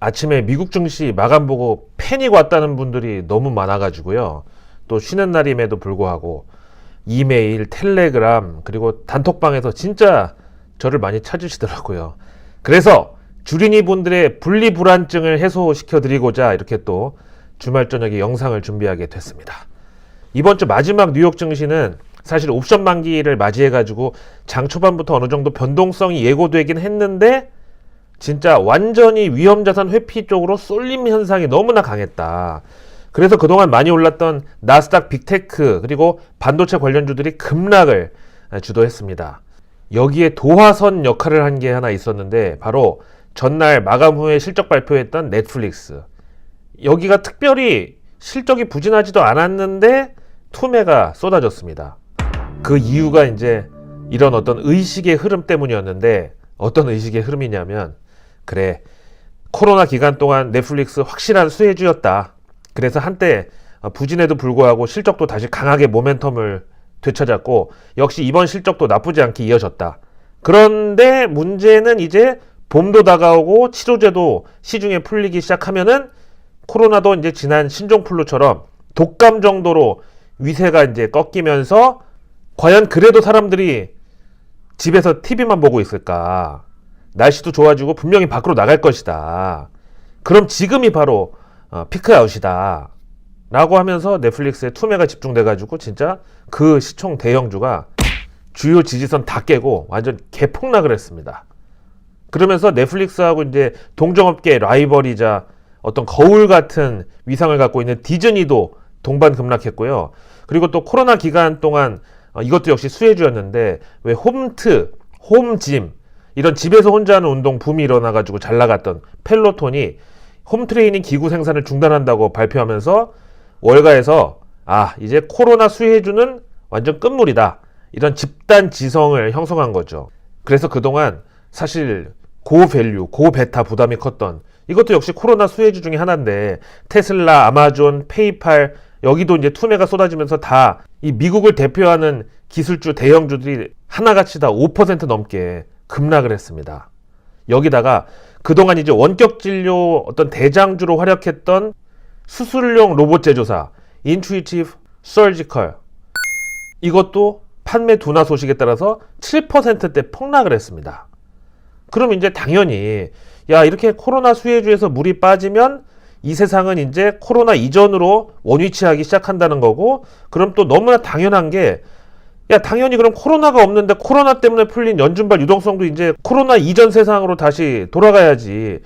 아침에 미국 증시 마감 보고 패닉 왔다는 분들이 너무 많아가지고요. 또 쉬는 날임에도 불구하고 이메일, 텔레그램, 그리고 단톡방에서 진짜 저를 많이 찾으시더라고요. 그래서 주린이 분들의 분리불안증을 해소시켜드리고자 이렇게 또 주말 저녁에 영상을 준비하게 됐습니다. 이번 주 마지막 뉴욕 증시는 사실 옵션 만기를 맞이해가지고 장 초반부터 어느 정도 변동성이 예고되긴 했는데 진짜 완전히 위험자산 회피 쪽으로 쏠림 현상이 너무나 강했다. 그래서 그동안 많이 올랐던 나스닥 빅테크 그리고 반도체 관련주들이 급락을 주도했습니다. 여기에 도화선 역할을 한 게 하나 있었는데 바로 전날 마감 후에 실적 발표했던 넷플릭스. 여기가 특별히 실적이 부진하지도 않았는데 투매가 쏟아졌습니다. 그 이유가 이제 이런 어떤 의식의 흐름 때문이었는데 어떤 의식의 흐름이냐면 그래 코로나 기간 동안 넷플릭스 확실한 수혜주였다. 그래서 한때 부진에도 불구하고 실적도 다시 강하게 모멘텀을 되찾았고 역시 이번 실적도 나쁘지 않게 이어졌다. 그런데 문제는 이제 봄도 다가오고 치료제도 시중에 풀리기 시작하면은 코로나도 이제 지난 신종플루처럼 독감 정도로 위세가 이제 꺾이면서 과연 그래도 사람들이 집에서 TV만 보고 있을까? 날씨도 좋아지고 분명히 밖으로 나갈 것이다. 그럼 지금이 바로 피크 아웃이다. 라고 하면서 넷플릭스에 투매가 집중돼가지고 진짜 그 시총 대형주가 주요 지지선 다 깨고 완전 개폭락을 했습니다. 그러면서 넷플릭스하고 이제 동종업계 라이벌이자 어떤 거울 같은 위상을 갖고 있는 디즈니도 동반 급락했고요. 그리고 또 코로나 기간 동안 이것도 역시 수혜주였는데 왜 홈트, 홈짐 이런 집에서 혼자 하는 운동 붐이 일어나가지고 잘 나갔던 펠로톤이 홈트레이닝 기구 생산을 중단한다고 발표하면서 월가에서 이제 코로나 수혜주는 완전 끝물이다. 이런 집단 지성을 형성한 거죠. 그래서 그동안 사실 고밸류, 고베타 부담이 컸던 이것도 역시 코로나 수혜주 중에 하나인데 테슬라, 아마존, 페이팔 여기도 이제 투매가 쏟아지면서 다 이 미국을 대표하는 기술주 대형주들이 하나같이 다 5% 넘게 급락을 했습니다. 여기다가 그동안 이제 원격 진료 어떤 대장주로 활약했던 수술용 로봇 제조사 인투이티브 서지컬 이것도 판매 둔화 소식에 따라서 7%대 폭락을 했습니다. 그럼 이제 당연히 이렇게 코로나 수혜주에서 물이 빠지면 이 세상은 이제 코로나 이전으로 원위치하기 시작한다는 거고 그럼 또 너무나 당연한 게 당연히 그럼 코로나가 없는데 코로나 때문에 풀린 연준발 유동성도 이제 코로나 이전 세상으로 다시 돌아가야지.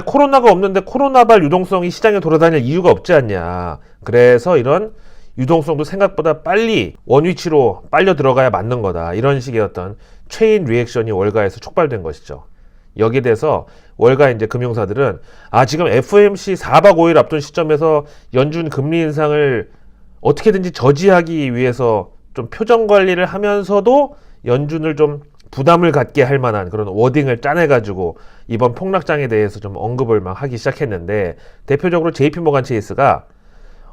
코로나가 없는데 코로나발 유동성이 시장에 돌아다닐 이유가 없지 않냐. 그래서 이런 유동성도 생각보다 빨리 원위치로 빨려 들어가야 맞는 거다. 이런 식의 어떤 체인 리액션이 월가에서 촉발된 것이죠. 여기에 대해서 월가 이제 금융사들은 지금 FOMC 4박 5일 앞둔 시점에서 연준 금리 인상을 어떻게든지 저지하기 위해서 좀 표정 관리를 하면서도 연준을 좀 부담을 갖게 할 만한 그런 워딩을 짜내가지고 이번 폭락장에 대해서 좀 언급을 막 하기 시작했는데 대표적으로 JP모간 체이스가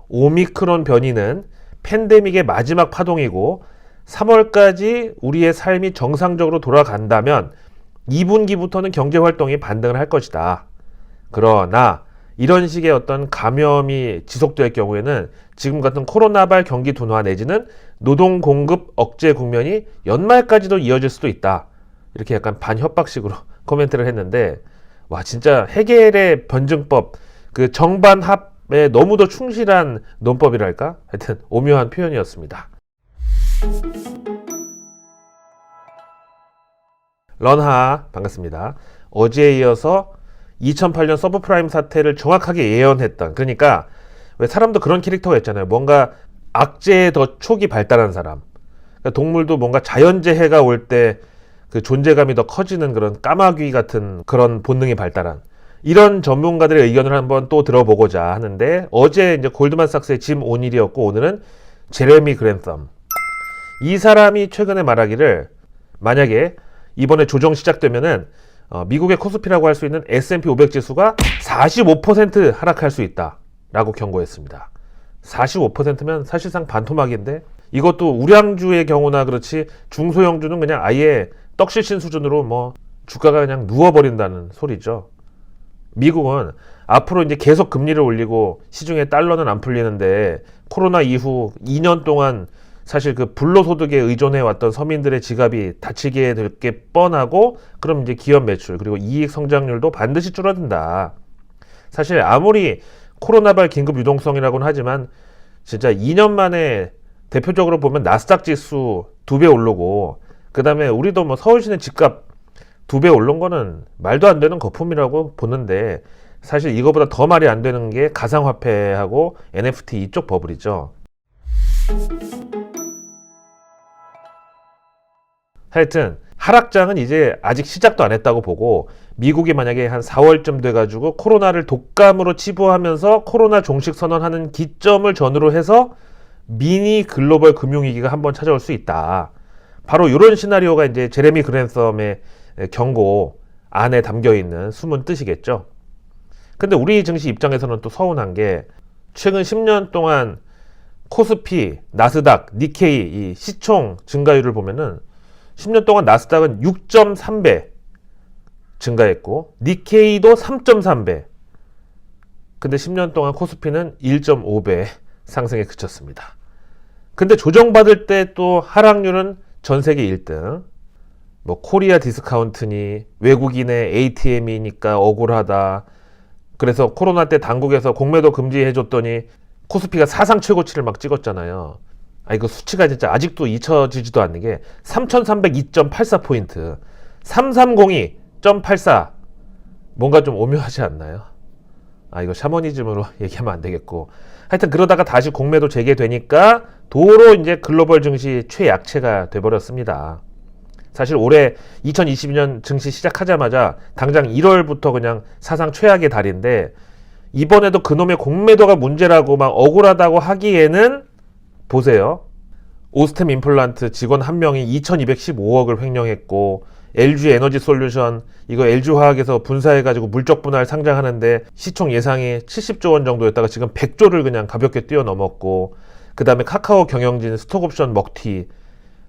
오미크론 변이는 팬데믹의 마지막 파동이고 3월까지 우리의 삶이 정상적으로 돌아간다면 2분기부터는 경제활동이 반등을 할 것이다. 그러나 이런 식의 어떤 감염이 지속될 경우에는 지금 같은 코로나발 경기 둔화 내지는 노동 공급 억제 국면이 연말까지도 이어질 수도 있다. 이렇게 약간 반협박식으로 코멘트를 했는데 진짜 헤겔의 변증법 그 정반합에 너무도 충실한 논법이랄까? 하여튼 오묘한 표현이었습니다. 런하 반갑습니다. 어제에 이어서 2008년 서브프라임 사태를 정확하게 예언했던 그러니까 왜 사람도 그런 캐릭터가 있잖아요. 뭔가 악재에 더 촉이 발달한 사람. 그러니까 동물도 뭔가 자연재해가 올 때 그 존재감이 더 커지는 그런 까마귀 같은 그런 본능이 발달한 이런 전문가들의 의견을 한번 또 들어보고자 하는데 어제 이제 골드만삭스의 짐 오닐이었고 오늘은 제레미 그랜썸. 이 사람이 최근에 말하기를 만약에 이번에 조정 시작되면은 미국의 코스피라고 할 수 있는 S&P 500 지수가 45% 하락할 수 있다 라고 경고했습니다. 45%면 사실상 반토막인데 이것도 우량주의 경우나 그렇지 중소형주는 그냥 아예 떡실신 수준으로 주가가 그냥 누워버린다는 소리죠. 미국은 앞으로 이제 계속 금리를 올리고 시중에 달러는 안 풀리는데 코로나 이후 2년 동안 사실 그 불로소득에 의존해 왔던 서민들의 지갑이 닫히게 될 게 뻔하고, 그럼 이제 기업 매출 그리고 이익 성장률도 반드시 줄어든다. 사실 아무리 코로나발 긴급 유동성이라고는 하지만 진짜 2년 만에 대표적으로 보면 나스닥 지수 2배 오르고, 그 다음에 우리도 뭐 서울시내 집값 2배 오른 거는 말도 안 되는 거품이라고 보는데, 사실 이거보다 더 말이 안 되는 게 가상화폐하고 NFT 이쪽 버블이죠. 하여튼 하락장은 이제 아직 시작도 안 했다고 보고, 미국이 만약에 한 4월쯤 돼가지고 코로나를 독감으로 치부하면서 코로나 종식 선언하는 기점을 전후로 해서 미니 글로벌 금융위기가 한번 찾아올 수 있다. 바로 이런 시나리오가 이제 제레미 그랜섬의 경고 안에 담겨 있는 숨은 뜻이겠죠. 근데 우리 증시 입장에서는 또 서운한 게, 최근 10년 동안 코스피, 나스닥, 니케이 이 시총 증가율을 보면은 10년 동안 나스닥은 6.3배 증가했고 니케이도 3.3배. 근데 10년 동안 코스피는 1.5배 상승에 그쳤습니다. 근데 조정받을 때 또 하락률은 전 세계 1등. 뭐 코리아 디스카운트니 외국인의 ATM이니까 억울하다. 그래서 코로나 때 당국에서 공매도 금지해줬더니 코스피가 사상 최고치를 막 찍었잖아요. 이거 수치가 진짜 아직도 잊혀지지도 않는 게 3302.84포인트 3302.84 뭔가 좀 오묘하지 않나요? 이거 샤머니즘으로 얘기하면 안 되겠고, 하여튼 그러다가 다시 공매도 재개되니까 도로 이제 글로벌 증시 최약체가 돼버렸습니다. 사실 올해 2022년 증시 시작하자마자 당장 1월부터 그냥 사상 최악의 달인데, 이번에도 그놈의 공매도가 문제라고 막 억울하다고 하기에는 보세요. 오스템 임플란트 직원 한 명이 2215억을 횡령했고, LG 에너지 솔루션 이거 LG화학에서 분사해가지고 물적 분할 상장하는데 시총 예상이 70조 원 정도였다가 지금 100조를 그냥 가볍게 뛰어넘었고, 그 다음에 카카오 경영진 스톡옵션 먹튀,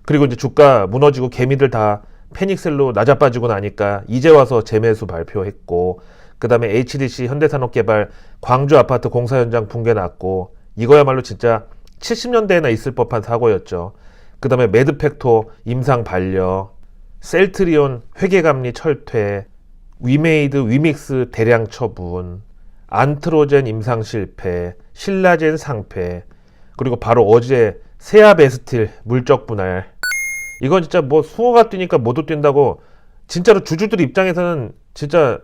그리고 이제 주가 무너지고 개미들 다 패닉셀로 낮아빠지고 나니까 이제 와서 재매수 발표했고, 그 다음에 HDC 현대산업개발 광주 아파트 공사 현장 붕괴 났고, 이거야말로 진짜 70년대에나 있을 법한 사고였죠. 그 다음에 매드팩토 임상 반려, 셀트리온 회계감리 철퇴, 위메이드 위믹스 대량 처분, 안트로젠 임상 실패, 신라젠 상패, 그리고 바로 어제 세아베스틸 물적 분할. 이건 진짜 뭐 숭어가 뛰니까 모두 뛴다고, 진짜로 주주들 입장에서는 진짜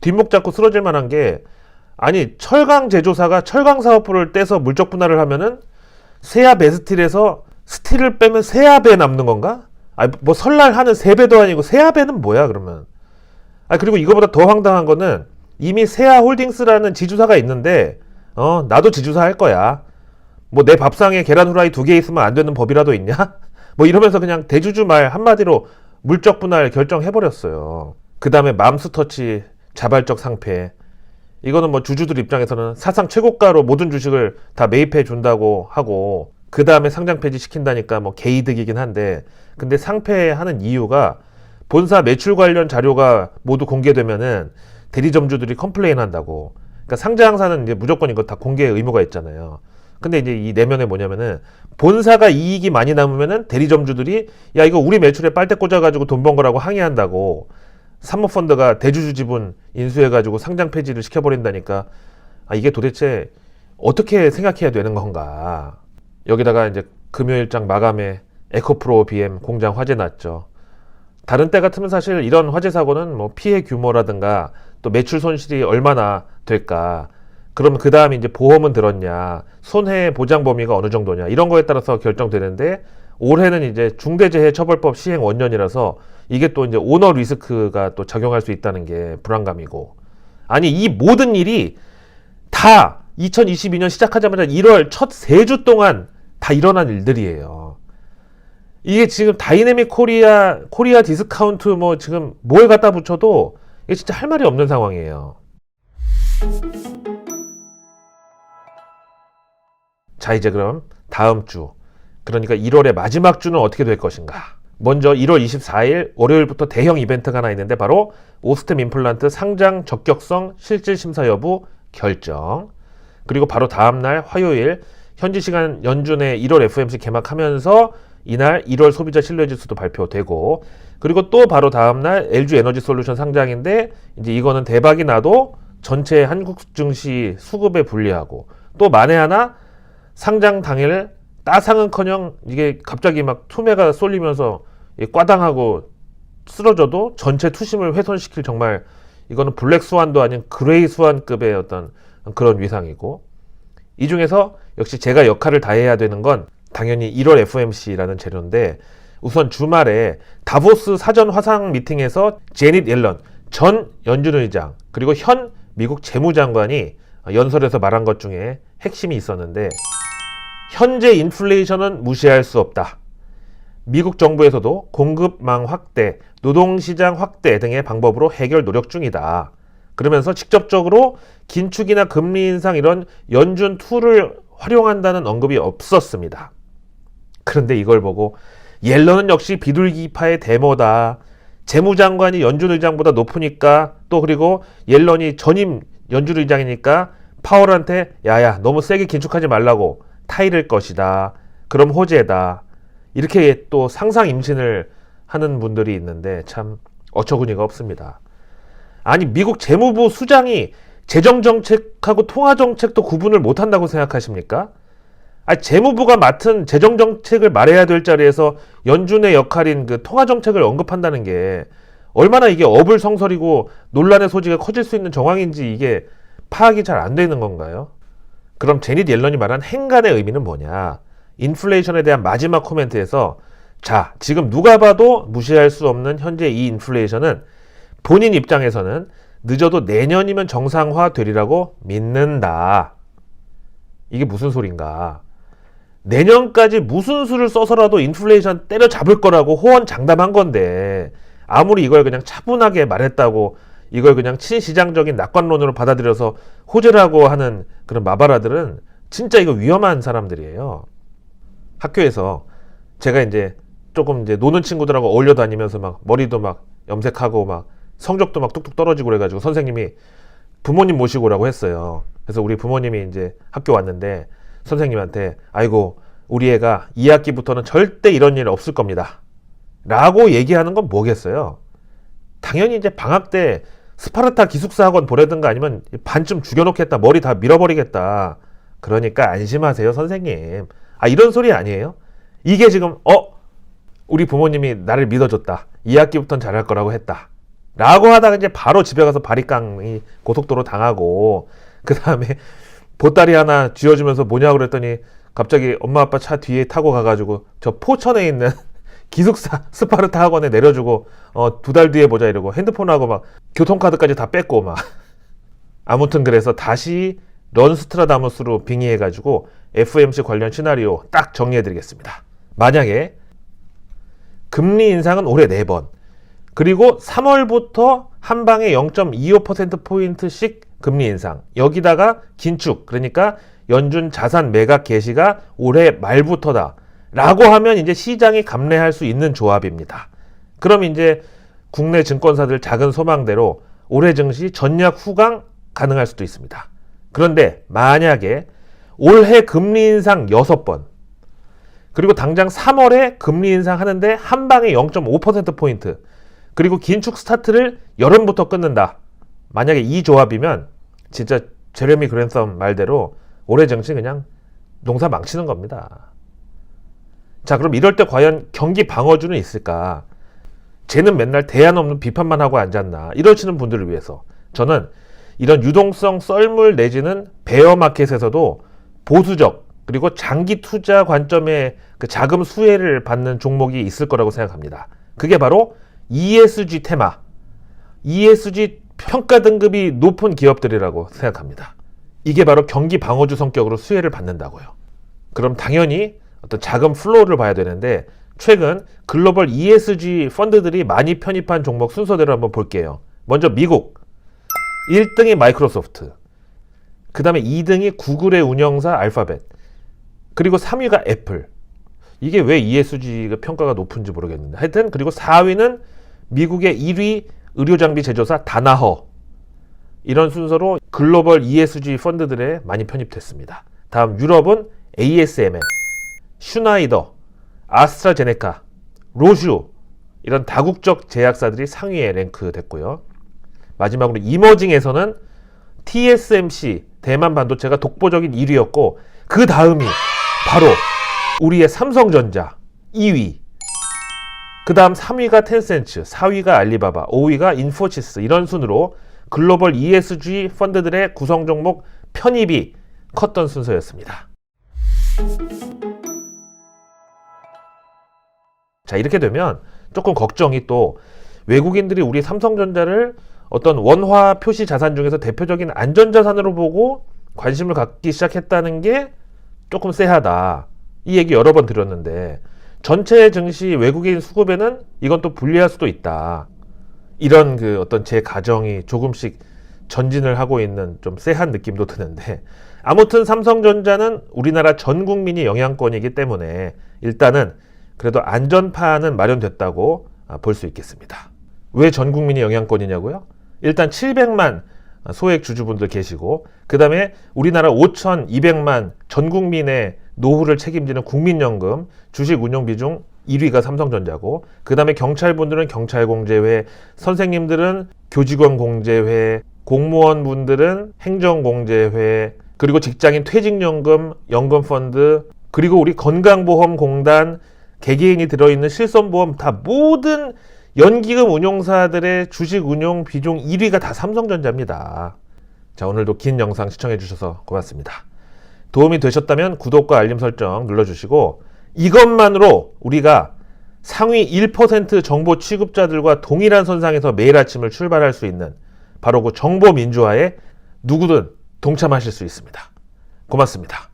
뒷목 잡고 쓰러질 만한 게, 아니 철강 제조사가 철강 사업부를 떼서 물적 분할을 하면은 세아베스틸에서 스틸을 빼면 세아배 남는 건가? 뭐 설날 하는 세배도 아니고 세아배는 뭐야 그러면? 그리고 이거보다 더 황당한 거는 이미 세아홀딩스라는 지주사가 있는데 나도 지주사 할 거야. 뭐 내 밥상에 계란 후라이 2개 있으면 안 되는 법이라도 있냐? 뭐 이러면서 그냥 대주주 말 한마디로 물적 분할 결정해버렸어요. 그 다음에 맘스터치 자발적 상패. 이거는 뭐 주주들 입장에서는 사상 최고가로 모든 주식을 다 매입해 준다고 하고, 그 다음에 상장 폐지 시킨다니까 뭐 개이득이긴 한데, 근데 상폐하는 이유가 본사 매출 관련 자료가 모두 공개되면은 대리점주들이 컴플레인 한다고. 그러니까 상장사는 이제 무조건 이거 다 공개 의무가 있잖아요. 근데 이제 이 내면에 뭐냐면은 본사가 이익이 많이 남으면은 대리점주들이 야 이거 우리 매출에 빨대 꽂아가지고 돈 번 거라고 항의한다고. 사모펀드가 대주주 지분 인수해가지고 상장 폐지를 시켜버린다니까. 이게 도대체 어떻게 생각해야 되는 건가. 여기다가 이제 금요일장 마감에 에코프로 BM 공장 화재 났죠. 다른 때 같으면 사실 이런 화재 사고는 뭐 피해 규모라든가 또 매출 손실이 얼마나 될까, 그러면 그 다음에 이제 보험은 들었냐, 손해 보장 범위가 어느 정도냐, 이런 거에 따라서 결정되는데, 올해는 이제 중대재해처벌법 시행 원년이라서 이게 또 이제 오너 리스크가 또 작용할 수 있다는 게 불안감이고, 아니 이 모든 일이 다 2022년 시작하자마자 1월 첫 3주 동안 다 일어난 일들이에요. 이게 지금 다이내믹 코리아 디스카운트 뭐 지금 뭘 갖다 붙여도 이게 진짜 할 말이 없는 상황이에요. 자, 이제 그럼 다음 주, 그러니까 1월의 마지막 주는 어떻게 될 것인가? 먼저 1월 24일 월요일부터 대형 이벤트가 하나 있는데 바로 오스템 임플란트 상장 적격성 실질 심사 여부 결정. 그리고 바로 다음날 화요일 현지 시간 연준의 1월 FOMC 개막하면서 이날 1월 소비자 신뢰지수도 발표되고, 그리고 또 바로 다음날 LG 에너지 솔루션 상장인데 이제 이거는 대박이 나도 전체 한국 증시 수급에 불리하고, 또 만에 하나 상장 당일 따상은커녕 이게 갑자기 막 투매가 쏠리면서 꽈당하고 쓰러져도 전체 투심을 훼손시킬, 정말 이거는 블랙 스완도 아닌 그레이 스완급의 어떤 그런 위상이고, 이 중에서 역시 제가 역할을 다해야 되는 건 당연히 1월 FOMC라는 재료인데, 우선 주말에 다보스 사전 화상 미팅에서 제닛 옐런 전 연준 의장 그리고 현 미국 재무장관이 연설에서 말한 것 중에 핵심이 있었는데, 현재 인플레이션은 무시할 수 없다. 미국 정부에서도 공급망 확대, 노동시장 확대 등의 방법으로 해결 노력 중이다. 그러면서 직접적으로 긴축이나 금리 인상 이런 연준 툴을 활용한다는 언급이 없었습니다. 그런데 이걸 보고 옐런은 역시 비둘기파의 데모다. 재무장관이 연준 의장보다 높으니까, 또 그리고 옐런이 전임 연준 의장이니까 파월한테 야야 너무 세게 긴축하지 말라고 타이를 것이다. 그럼 호재다. 이렇게 또 상상 임신을 하는 분들이 있는데 참 어처구니가 없습니다. 아니, 미국 재무부 수장이 재정정책하고 통화정책도 구분을 못한다고 생각하십니까? 아니, 재무부가 맡은 재정정책을 말해야 될 자리에서 연준의 역할인 그 통화정책을 언급한다는 게 얼마나 이게 어불성설이고 논란의 소지가 커질 수 있는 정황인지 이게 파악이 잘 안 되는 건가요? 그럼 제닛 옐런이 말한 행간의 의미는 뭐냐? 인플레이션에 대한 마지막 코멘트에서 자, 지금 누가 봐도 무시할 수 없는 현재 이 인플레이션은 본인 입장에서는 늦어도 내년이면 정상화 되리라고 믿는다. 이게 무슨 소린가? 내년까지 무슨 수를 써서라도 인플레이션 때려잡을 거라고 호언장담한 건데, 아무리 이걸 그냥 차분하게 말했다고 이걸 그냥 친시장적인 낙관론으로 받아들여서 호재라고 하는 그런 마바라들은 진짜 이거 위험한 사람들이에요. 학교에서 제가 이제 조금 이제 노는 친구들하고 어울려 다니면서 막 머리도 막 염색하고 막 성적도 막 뚝뚝 떨어지고 그래가지고 선생님이 부모님 모시고 오라고 했어요. 그래서 우리 부모님이 이제 학교 왔는데 선생님한테 아이고 우리 애가 2학기부터는 절대 이런 일 없을 겁니다 라고 얘기하는 건 뭐겠어요? 당연히 이제 방학 때 스파르타 기숙사 학원 보내든가 아니면 반쯤 죽여놓겠다, 머리 다 밀어버리겠다. 그러니까 안심하세요 선생님. 아, 이런 소리 아니에요? 이게 지금 우리 부모님이 나를 믿어줬다, 2학기부터는 잘할 거라고 했다 라고 하다가 이제 바로 집에 가서 바리깡이 고속도로 당하고, 그 다음에 보따리 하나 쥐어주면서 뭐냐고 그랬더니 갑자기 엄마 아빠 차 뒤에 타고 가가지고 저 포천에 있는 기숙사 스파르타 학원에 내려주고 2달 뒤에 보자 이러고 핸드폰하고 막 교통카드까지 다 뺐고 막 아무튼 그래서 다시 런스트라다무스로 빙의해가지고 FOMC 관련 시나리오 딱 정리해드리겠습니다. 만약에 금리 인상은 올해 4번, 그리고 3월부터 한 방에 0.25%포인트씩 금리 인상, 여기다가 긴축, 그러니까 연준 자산 매각 개시가 올해 말부터다 라고 하면 이제 시장이 감내할 수 있는 조합입니다. 그럼 이제 국내 증권사들 작은 소망대로 올해 증시 전략 후강 가능할 수도 있습니다. 그런데 만약에 올해 금리 인상 6번, 그리고 당장 3월에 금리 인상 하는데 한 방에 0.5%포인트, 그리고 긴축 스타트를 여름부터 끊는다. 만약에 이 조합이면 진짜 제레미 그랜섬 말대로 올해 증시 그냥 농사 망치는 겁니다. 자, 그럼 이럴 때 과연 경기 방어주는 있을까? 쟤는 맨날 대안 없는 비판만 하고 앉았나? 이러시는 분들을 위해서 저는 이런 유동성 썰물 내지는 베어마켓에서도 보수적 그리고 장기 투자 관점의 그 자금 수혜를 받는 종목이 있을 거라고 생각합니다. 그게 바로 ESG 테마, ESG 평가 등급이 높은 기업들이라고 생각합니다. 이게 바로 경기 방어주 성격으로 수혜를 받는다고요. 그럼 당연히 어떤 자금 플로우를 봐야 되는데, 최근 글로벌 ESG 펀드들이 많이 편입한 종목 순서대로 한번 볼게요. 먼저 미국 1등이 마이크로소프트, 그 다음에 2등이 구글의 운영사 알파벳, 그리고 3위가 애플. 이게 왜 ESG가 평가가 높은지 모르겠는데 하여튼 그리고 4위는 미국의 1위 의료장비 제조사 다나허 이런 순서로 글로벌 ESG 펀드들에 많이 편입됐습니다. 다음 유럽은 ASML, 슈나이더, 아스트라제네카, 로슈 이런 다국적 제약사들이 상위에 랭크됐고요. 마지막으로 이머징에서는 TSMC 대만 반도체가 독보적인 1위였고 그 다음이 바로 우리의 삼성전자 2위, 그 다음 3위가 텐센츠, 4위가 알리바바, 5위가 인포시스 이런 순으로 글로벌 ESG 펀드들의 구성 종목 편입이 컸던 순서였습니다. 자, 이렇게 되면 조금 걱정이 또 외국인들이 우리 삼성전자를 어떤 원화 표시 자산 중에서 대표적인 안전자산으로 보고 관심을 갖기 시작했다는 게 조금 쎄하다. 이 얘기 여러 번 드렸는데 전체 증시 외국인 수급에는 이건 또 불리할 수도 있다. 이런 그 어떤 제 가정이 조금씩 전진을 하고 있는 좀 쎄한 느낌도 드는데 아무튼 삼성전자는 우리나라 전 국민이 영향권이기 때문에 일단은 그래도 안전판은 마련됐다고 볼 수 있겠습니다. 왜 전 국민이 영향권이냐고요? 일단 700만 소액 주주분들 계시고 그 다음에 우리나라 5,200만 전 국민의 노후를 책임지는 국민연금 주식 운용 비중 1위가 삼성전자고 그 다음에 경찰분들은 경찰공제회, 선생님들은 교직원공제회, 공무원분들은 행정공제회, 그리고 직장인 퇴직연금, 연금펀드, 그리고 우리 건강보험공단, 개개인이 들어있는 실손보험 다 모든 연기금 운용사들의 주식 운용 비중 1위가 다 삼성전자입니다. 자, 오늘도 긴 영상 시청해 주셔서 고맙습니다. 도움이 되셨다면 구독과 알림 설정 눌러주시고 이것만으로 우리가 상위 1% 정보 취급자들과 동일한 선상에서 매일 아침을 출발할 수 있는 바로 그 정보 민주화에 누구든 동참하실 수 있습니다. 고맙습니다.